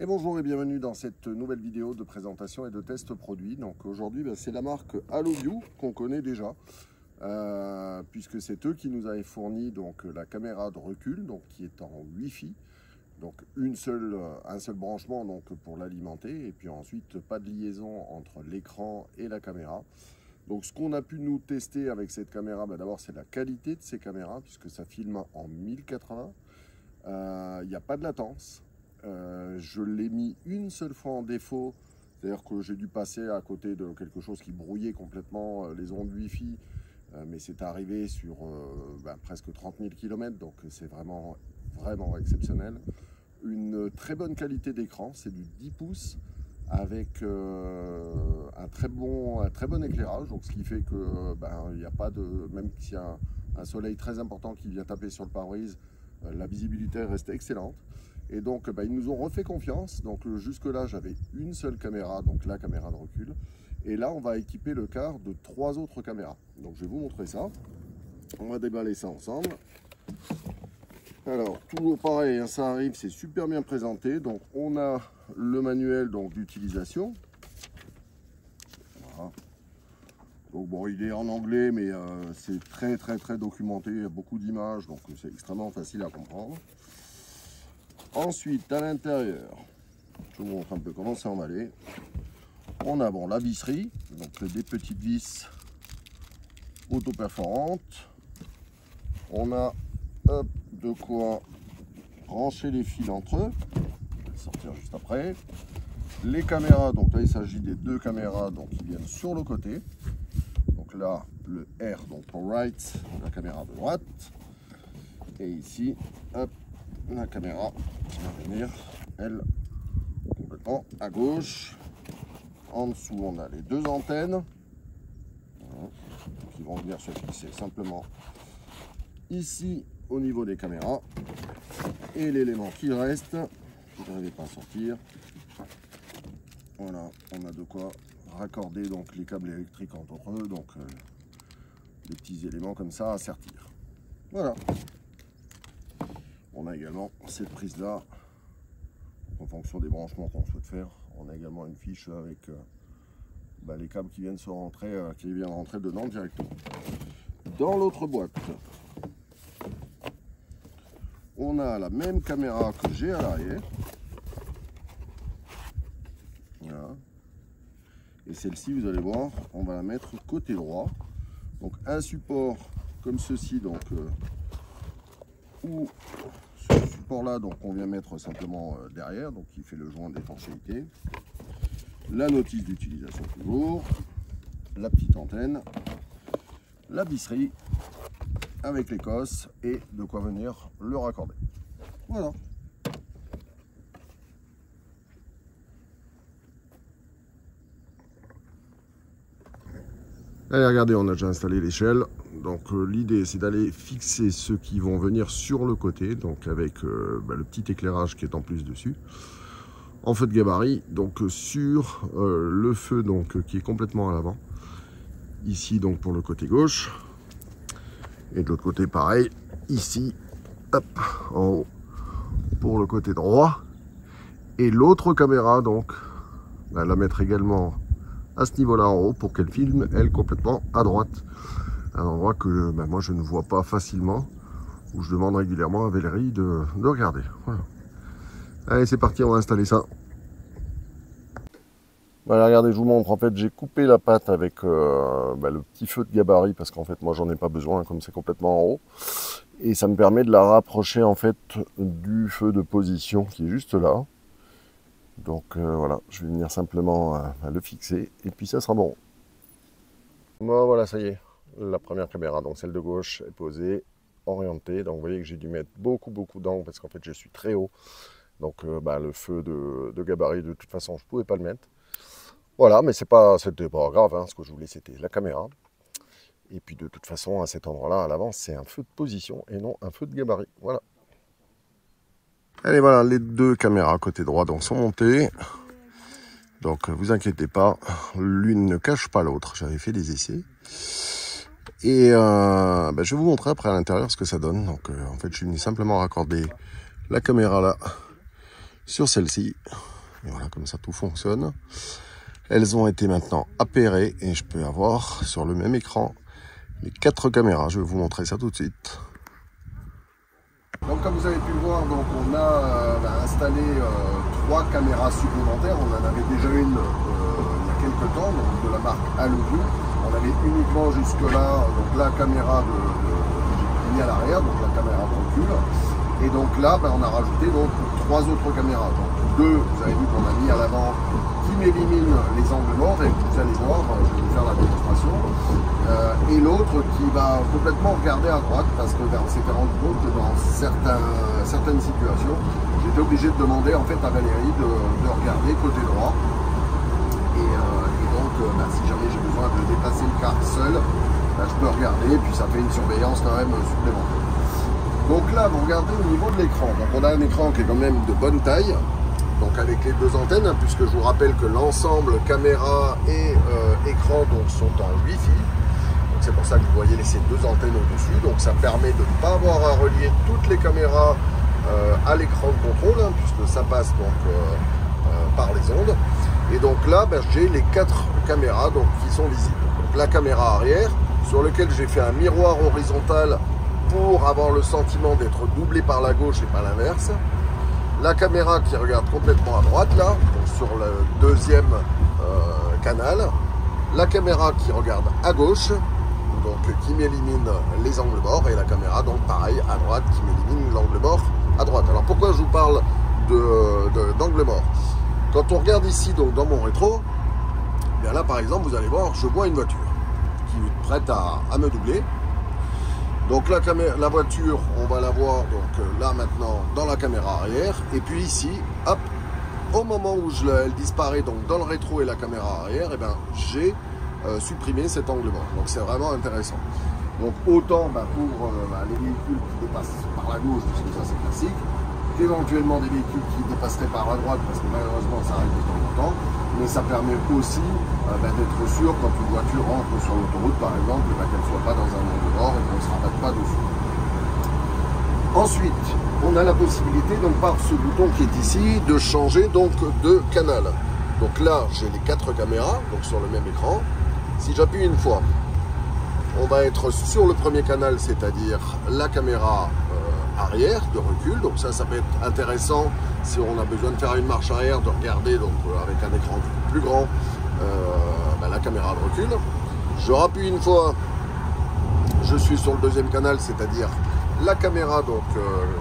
Et bonjour et bienvenue dans cette nouvelle vidéo de présentation et de test produit. Donc aujourd'hui, c'est la marque Alloview qu'on connaît déjà, puisque c'est eux qui nous avaient fourni donc la caméra de recul, donc qui est en Wi-Fi. Donc un seul branchement donc pour l'alimenter, et puis ensuite pas de liaison entre l'écran et la caméra. Donc ce qu'on a pu nous tester avec cette caméra, d'abord c'est la qualité de ces caméras, puisque ça filme en 1080. Il n'y a pas de latence. Je l'ai mis une seule fois en défaut, c'est-à-dire que j'ai dû passer à côté de quelque chose qui brouillait complètement les ondes Wi-Fi, mais c'est arrivé sur presque 30 000 km, donc c'est vraiment exceptionnel. Une très bonne qualité d'écran, c'est du 10 pouces avec un très bon éclairage, donc ce qui fait que il n'y a pas de, même s'il y a un soleil très important qui vient taper sur le pare-brise, la visibilité reste excellente. Et donc ils nous ont refait confiance. Donc jusque là j'avais une seule caméra, donc la caméra de recul, et là on va équiper le car de 3 autres caméras. Donc je vais vous montrer ça. On va déballer ça ensemble. Alors toujours pareil, ça arrive, c'est super bien présenté. Donc on a le manuel d'utilisation. Voilà. Donc bon, il est en anglais, mais c'est très documenté, il y a beaucoup d'images, donc c'est extrêmement facile à comprendre. Ensuite, à l'intérieur, je vous montre un peu comment c'est emballé. On a la visserie, donc des petites vis auto-perforantes. On a de quoi brancher les fils entre eux. Je vais sortir juste après. Les caméras, donc là il s'agit des 2 caméras qui viennent sur le côté. Donc là, le R, donc pour right, la caméra de droite. Et ici, la caméra qui va venir, elle, complètement à gauche. En dessous, on a les 2 antennes qui vont venir se fixer simplement ici au niveau des caméras. Et l'élément qui reste, je n'arrivais pas à sortir. Voilà, on a de quoi raccorder donc les câbles électriques entre eux, donc des petits éléments comme ça à sertir. Voilà. On a également cette prise là, en fonction des branchements qu'on souhaite faire. On a également une fiche avec les câbles qui viennent rentrer dedans directement. Dans l'autre boîte, on a la même caméra que j'ai à l'arrière. Voilà. Et celle-ci, vous allez voir, on va la mettre côté droit. Donc un support comme ceci, où ce support là, on vient mettre simplement derrière, donc qui fait le joint d'étanchéité. La notice d'utilisation toujours, la petite antenne, la visserie avec l'écosse et de quoi venir le raccorder. Voilà. Allez, regardez, on a déjà installé l'échelle. Donc l'idée c'est d'aller fixer ceux qui vont venir sur le côté, donc avec le petit éclairage qui est en plus dessus, en feu de gabarit, donc sur le feu qui est complètement à l'avant, ici donc pour le côté gauche, et de l'autre côté pareil, ici, hop, en haut, pour le côté droit, et l'autre caméra donc, la mettre également à ce niveau là en haut pour qu'elle filme elle complètement à droite, un endroit que moi je ne vois pas facilement, où je demande régulièrement à Valérie de regarder. Voilà. Allez, c'est parti, on va installer ça. Voilà, regardez, je vous montre. En fait, j'ai coupé la patte avec le petit feu de gabarit, parce qu'en fait moi j'en ai pas besoin comme c'est complètement en haut, et ça me permet de la rapprocher en fait du feu de position qui est juste là. Donc voilà, je vais venir simplement le fixer et puis ça sera bon. Bon, voilà, ça y est, la première caméra, donc celle de gauche, est posée, orientée. Donc vous voyez que j'ai dû mettre beaucoup d'angles parce qu'en fait je suis très haut. Donc le feu de gabarit, de toute façon je ne pouvais pas le mettre. Voilà, mais c'était pas grave, hein, ce que je voulais c'était la caméra. Et puis de toute façon à cet endroit-là, à l'avant, c'est un feu de position et non un feu de gabarit. Voilà. Allez, voilà, les 2 caméras côté droit sont montées. Donc vous inquiétez pas, l'une ne cache pas l'autre. J'avais fait des essais. Et je vais vous montrer après à l'intérieur ce que ça donne. Donc en fait, je suis venu simplement raccorder la caméra là sur celle-ci. Et voilà, comme ça tout fonctionne. Elles ont été maintenant appairées et je peux avoir sur le même écran les 4 caméras. Je vais vous montrer ça tout de suite. Donc comme vous avez pu le voir, donc on a installé 3 caméras supplémentaires. On en avait déjà une il y a quelques temps, donc de la marque AlloView. On avait uniquement jusque-là donc la caméra j'ai mis à l'arrière, donc la caméra de recul. Et donc là, on a rajouté donc 3 autres caméras. Donc 2, vous avez vu qu'on a mis à l'avant, qui m'éliminent les angles morts, et vous allez voir, je vais vous faire la démonstration. Et l'autre qui va complètement regarder à droite, parce que on s'était rendu compte que dans certaines situations, j'étais obligé de demander en fait à Valérie de regarder côté droit. Et donc, si jamais j'ai besoin de déplacer le car seul, je peux regarder, et puis ça fait une surveillance quand même supplémentaire. Donc là, vous regardez au niveau de l'écran. Donc on a un écran qui est quand même de bonne taille, donc avec les 2 antennes, puisque je vous rappelle que l'ensemble caméra et écran donc, sont en Wi-Fi. C'est pour ça que vous voyez ces 2 antennes au-dessus. Donc ça permet de ne pas avoir à relier toutes les caméras à l'écran de contrôle, puisque ça passe donc par les ondes. Et donc là, j'ai les 4 caméras donc, qui sont visibles. Donc la caméra arrière, sur laquelle j'ai fait un miroir horizontal pour avoir le sentiment d'être doublé par la gauche et pas l'inverse. La caméra qui regarde complètement à droite, là, donc sur le 2e canal. La caméra qui regarde à gauche, donc qui m'élimine les angles morts. Et la caméra, donc pareil, à droite, qui m'élimine l'angle mort à droite. Alors pourquoi je vous parle d'angle mort? Quand on regarde ici, donc dans mon rétro, bien là par exemple, vous allez voir, je vois une voiture qui est prête à me doubler. Donc la voiture, on va la voir donc là maintenant dans la caméra arrière. Et puis ici, hop, au moment où elle disparaît donc dans le rétro et la caméra arrière, j'ai supprimé cet angle mort. Donc c'est vraiment intéressant. Donc autant pour les véhicules qui dépassent par la gauche, parce que ça c'est classique, qu'éventuellement des véhicules qui dépasseraient par la droite, parce que malheureusement ça arrive de temps en temps. Mais ça permet aussi d'être sûr quand une voiture rentre sur l'autoroute par exemple, qu'elle ne soit pas dans un angle mort et qu'on ne se rabatte pas dessus. Ensuite, on a la possibilité, donc par ce bouton qui est ici, de changer donc de canal. Donc là, j'ai les 4 caméras, donc sur le même écran. Si j'appuie une fois, on va être sur le premier canal, c'est-à-dire la caméra arrière de recul. Donc ça peut être intéressant si on a besoin de faire une marche arrière, de regarder donc avec un écran plus grand la caméra de recul. Je rappuie une fois, je suis sur le 2e canal, c'est-à-dire la caméra donc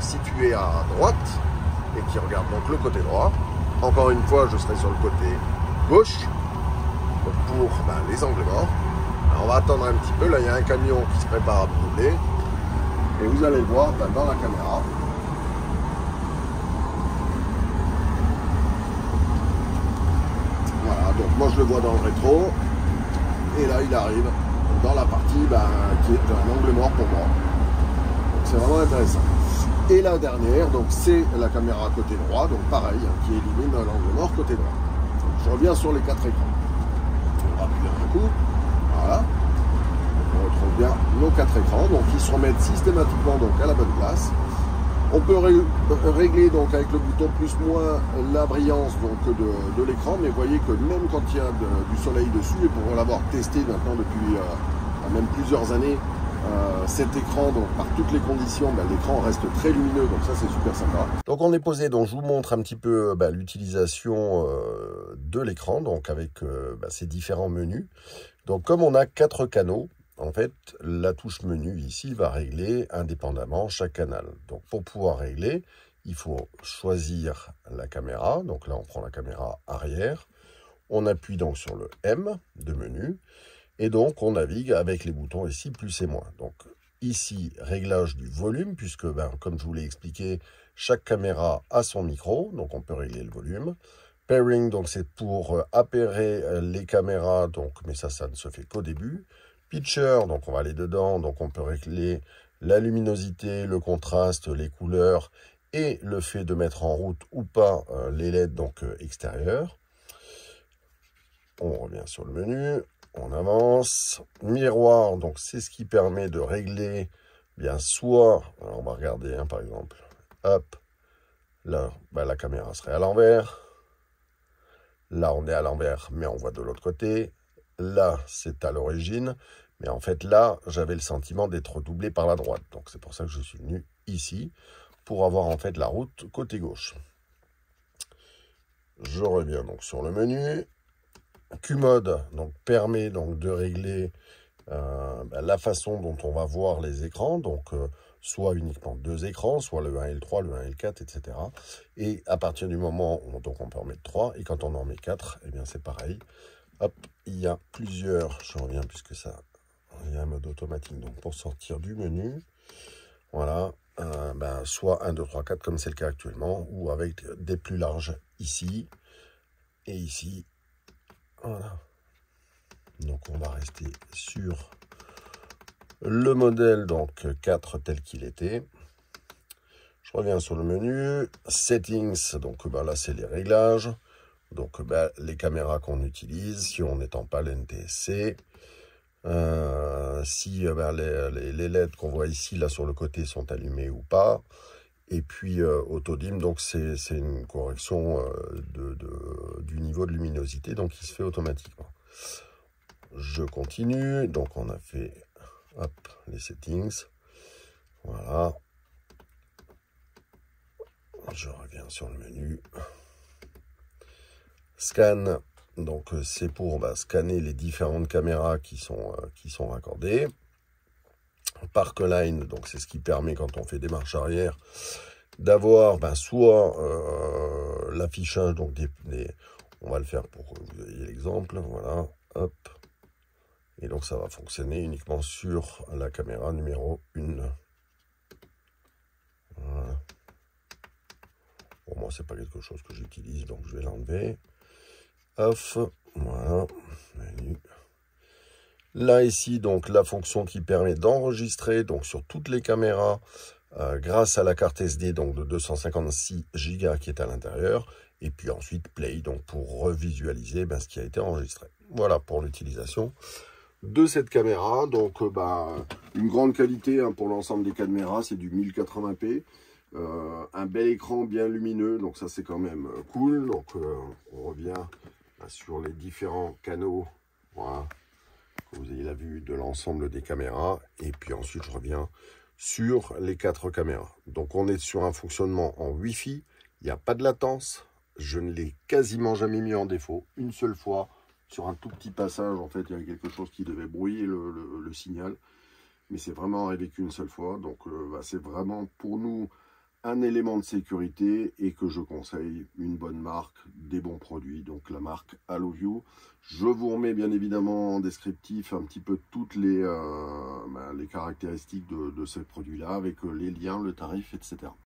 située à droite et qui regarde donc le côté droit. Encore une fois, je serai sur le côté gauche pour les angles morts. Alors on va attendre un petit peu, là il y a un camion qui se prépare à me doubler. Et vous allez le voir dans la caméra. Voilà, donc moi je le vois dans le rétro. Et là il arrive dans la partie qui est un angle mort pour moi. Donc c'est vraiment intéressant. Et la dernière, donc c'est la caméra côté droit, donc pareil, qui élimine l'angle mort côté droit. Donc, je reviens sur les 4 écrans. On va appuyer un coup. Voilà. On retrouve bien nos 4 écrans, donc ils se remettent systématiquement donc à la bonne place. On peut régler donc avec le bouton plus-moins la brillance donc de l'écran, mais vous voyez que même quand il y a du soleil dessus, et pour l'avoir testé maintenant depuis même plusieurs années, cet écran, donc par toutes les conditions, l'écran reste très lumineux, donc ça c'est super sympa. Donc on est posé, donc je vous montre un petit peu l'utilisation de l'écran, donc avec ces différents menus. Donc comme on a 4 canaux, en fait, la touche menu ici va régler indépendamment chaque canal. Donc pour pouvoir régler, il faut choisir la caméra. Donc là, on prend la caméra arrière. On appuie donc sur le M de menu. Et donc, on navigue avec les boutons ici, plus et moins. Donc ici, réglage du volume, puisque comme je vous l'ai expliqué, chaque caméra a son micro. Donc on peut régler le volume. Pairing, donc c'est pour appairer les caméras, donc, mais ça ne se fait qu'au début. Picture, donc on va aller dedans, donc on peut régler la luminosité, le contraste, les couleurs et le fait de mettre en route ou pas les LED donc extérieurs. On revient sur le menu, on avance. Miroir, donc c'est ce qui permet de régler soit, alors on va regarder par exemple, hop, Là, la caméra serait à l'envers. Là, on est à l'envers, mais on voit de l'autre côté. Là, c'est à l'origine. Mais en fait, là, j'avais le sentiment d'être doublé par la droite. Donc, c'est pour ça que je suis venu ici, pour avoir en fait la route côté gauche. Je reviens donc sur le menu. Q-Mode donc, permet donc de régler la façon dont on va voir les écrans. Donc, soit uniquement 2 écrans, soit le 1 et le 3, le 1 et le 4, etc. Et à partir du moment où donc on peut en mettre 3, et quand on en met 4, eh bien c'est pareil. Hop, il y a plusieurs, je reviens puisque ça, il y a un mode automatique. Donc pour sortir du menu, voilà, soit 1, 2, 3, 4 comme c'est le cas actuellement, ou avec des plus larges ici et ici. Voilà. Donc on va rester sur le modèle donc 4 tel qu'il était. Je reviens sur le menu, Settings, donc là c'est les réglages, donc les caméras qu'on utilise, si on n'étend pas l'NTSC, si les LED qu'on voit ici, là sur le côté, sont allumés ou pas, et puis Autodim, donc c'est une correction du niveau de luminosité, donc il se fait automatiquement. Je continue, donc on a fait hop, les settings, voilà. Je reviens sur le menu. Scan, donc c'est pour scanner les différentes caméras qui sont raccordées. Parkline, donc c'est ce qui permet quand on fait des marches arrière d'avoir soit l'affichage, donc on va le faire pour que vous ayez l'exemple, voilà, hop. Et donc ça va fonctionner uniquement sur la caméra numéro 1. Voilà. Pour moi, c'est pas quelque chose que j'utilise, donc je vais l'enlever. Off, voilà. Menu. Là, ici, donc la fonction qui permet d'enregistrer donc sur toutes les caméras grâce à la carte SD donc de 256 Go qui est à l'intérieur. Et puis ensuite, Play, donc pour revisualiser ce qui a été enregistré. Voilà pour l'utilisation de cette caméra. Donc, une grande qualité pour l'ensemble des caméras, c'est du 1080p. Un bel écran bien lumineux, donc ça c'est quand même cool. Donc on revient sur les différents canaux, voilà, que vous ayez la vue de l'ensemble des caméras. Et puis ensuite je reviens sur les 4 caméras. Donc on est sur un fonctionnement en Wi-Fi, il n'y a pas de latence, je ne l'ai quasiment jamais mis en défaut. Une seule fois, sur un tout petit passage, en fait il y avait quelque chose qui devait brouiller le signal. Mais c'est vraiment arrivé qu'une seule fois, donc c'est vraiment pour nous un élément de sécurité et que je conseille une bonne marque, des bons produits, donc la marque Alloview. Je vous remets bien évidemment en descriptif un petit peu toutes les caractéristiques de ces produits-là avec les liens, le tarif, etc.